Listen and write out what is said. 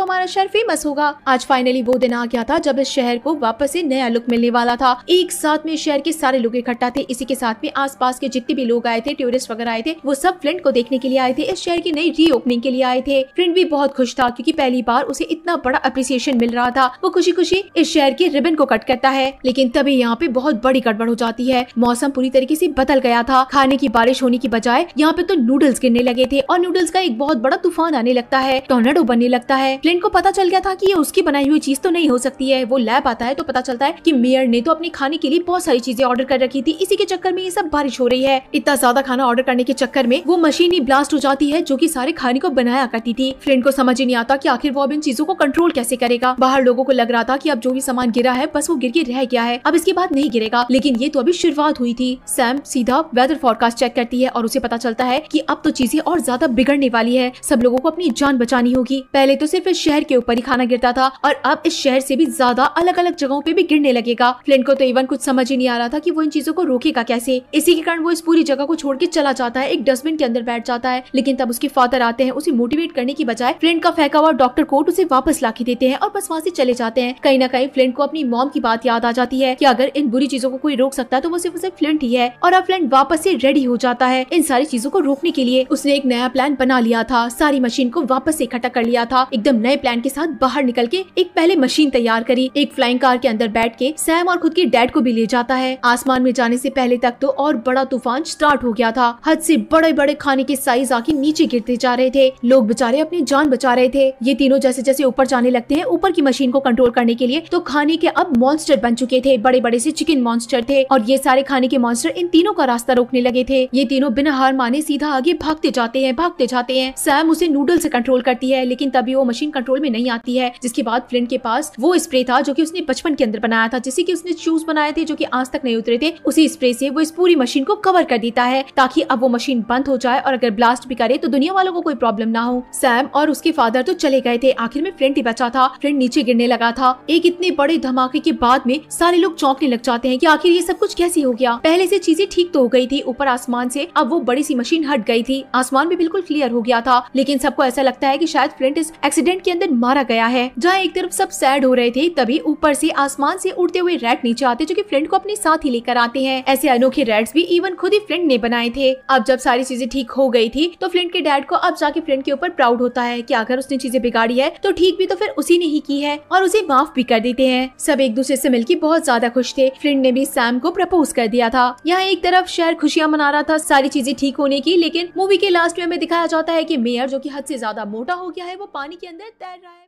हमारा शहर फेमस होगा। आज फाइनली वो दिन आ गया था जब इस शहर को वापस से नया लुक मिलने वाला था। एक साथ में शहर के सारे लोग इकट्ठा थे। इसी के साथ में आसपास के जितने भी लोग आए थे, टूरिस्ट वगैरह आए थे, वो सब फ्लिंट को देखने के लिए आए थे। इस शहर की नई रीओपनिंग के लिए आए थे। फ्लिंट भी बहुत खुश था क्योंकि पहली बार उसे इतना बड़ा अप्रिसिएशन मिल रहा था। वो खुशी खुशी इस शहर के रिबन को कट करता है, लेकिन तभी यहाँ पे बहुत बड़ी गड़बड़ हो जाती है। मौसम पूरी तरीके से बदल गया था। खाने की बारिश होने की बजाय यहाँ पे तो नूडल्स गिरने लगे थे और नूडल्स का एक बहुत बड़ा तूफान आने लगता है, टॉर्नेडो बनने लगता है। फ्लिंट को पता चल गया था कि ये उसकी बनाई हुई चीज तो नहीं हो सकती है। वो लैब आता है तो पता चलता है कि मेयर ने तो अपने खाने के लिए बहुत सारी चीजें ऑर्डर कर रखी थी। इसी के चक्कर में ये सब बारिश हो रही है। इतना ज्यादा खाना ऑर्डर करने के चक्कर में वो मशीन ही ब्लास्ट हो जाती है जो कि सारे खाने को बनाया करती थी। फ्लिंट को समझ ही नहीं आता कि आखिर वो अब इन चीजों को कंट्रोल कैसे करेगा। बाहर लोगों को लग रहा था कि अब जो भी सामान गिरा है बस वो गिर के रह गया है, अब इसके बाद नहीं गिरेगा, लेकिन ये तो अभी शुरुआत हुई थी। सैम सीधा वेदर फोरकास्ट चेक करती है और उसे पता चलता है कि अब तो चीजें और ज्यादा बिगड़ने वाली है। सब लोगों को अपनी जान बचानी होगी। पहले तो सिर्फ इस शहर के ऊपर ही खाना गिरता था और अब इस शहर से भी ज्यादा अलग अलग जगहों पे भी गिरने लगेगा। फ्लिंट को तो इवन कुछ समझ ही नहीं आ रहा था कि वो इन चीजों को रोकेगा कैसे। इसी के कारण वो इस पूरी जगह को छोड़ के चला जाता है, एक डस्टबिन के अंदर बैठ जाता है। लेकिन तब उसके फादर आते हैं। उसे मोटिवेट करने की बजाय फ्लिंट का फेंका हुआ डॉक्टर कोट उसे वापस ला के देते हैं और बस वहाँ से चले जाते हैं। कहीं ना कहीं फ्लिंट को अपनी मॉम की बात याद आ जाती है कि अगर इन बुरी चीजों को कोई रोक सकता है तो वो सिर्फ फ्लिंट ही है। और अब फ्लिंट वापस से रेडी हो जाता है इन सारी चीजों को रोकने के लिए। उसने एक नया प्लान बना लिया था, सारी मशीन को वापस से इकट्ठा कर लिया था। एकदम नए प्लान के साथ बाहर निकल के एक पहले मशीन तैयार करी। एक फ्लाइंग कार के अंदर बैठ के सैम और खुद के डैड को भी ले जाता है। आसमान में जाने से पहले तक तो और बड़ा तूफान स्टार्ट हो गया था। हद से बड़े बड़े खाने के साइज आके नीचे गिरते जा रहे थे। लोग बेचारे अपनी जान बचा रहे थे। ये तीनों जैसे जैसे ऊपर जाने लगते हैं ऊपर की मशीन को कंट्रोल करने के लिए, तो खाने के अब मॉन्स्टर बन चुके थे। बड़े बड़े से चिकन मॉन्स्टर थे और ये सारे खाने के मॉन्स्टर इन तीनों का रास्ता रोकने लगे थे। ये तीनों बिना हार माने सीधा आगे भागते जाते हैं, भागते जाते हैं। सैम उसे नूडल से कंट्रोल करती है, लेकिन तभी वो मशीन कंट्रोल में नहीं आती है। जिसके बाद फ्लिंट के पास वो स्प्रे था जो कि उसने बचपन के अंदर बनाया था, जिससे कि उसने शूज बनाए थे जो कि आज तक नहीं उतरे थे। उसी स्प्रे से वो इस पूरी मशीन को कवर कर देता है ताकि अब वो मशीन बंद हो जाए और अगर ब्लास्ट भी करे तो दुनिया वालों को कोई प्रॉब्लम ना हो। सैम और उसके फादर तो चले गए थे, आखिर में फ्लिंट ही बचा था। फ्लिंट नीचे गिरने लगा था। एक इतने बड़े धमाके के बाद में सारे लोग चौंकने लग जाते हैं कि आखिर ये सब कुछ कैसे हो गया। पहले से चीजें ठीक तो हो गई थी ऊपर आसमान से, अब वो बड़ी सी मशीन हट गई थी। आसमान भी बिल्कुल क्लियर हो गया था, लेकिन सबको ऐसा लगता है कि शायद फ्लिंट इस एक्सीडेंट के अंदर मारा गया है। जहाँ एक तरफ सब सैड हो रहे थे, तभी ऊपर से आसमान से उड़ते हुए रैट नीचे आते जो कि फ्लिंट को अपने साथ ही लेकर आते हैं। ऐसे अनोखे रैट्स भी इवन खुद ही फ्लिंट ने बनाए थे। अब जब सारी चीजें ठीक हो गई थी तो फ्लिंट के डैड को अब जाके फ्लिंट के ऊपर प्राउड होता है कि अगर उसने चीजें बिगाड़ी है तो ठीक भी तो फिर उसी ने ही की है, और उसे माफ भी कर देते हैं। सब एक दूसरे से मिलकर बहुत ज्यादा खुश थे। फ्लिंट ने भी सैम को प्रपोज कर दिया था। यहाँ एक तरफ शहर खुशियां मना रहा था सारी चीजें ठीक होने की, लेकिन मूवी के लास्ट में हमें दिखाया जाता है कि मेयर जो कि हद से ज्यादा मोटा हो गया है वो पानी के अंदर तैर रहा है।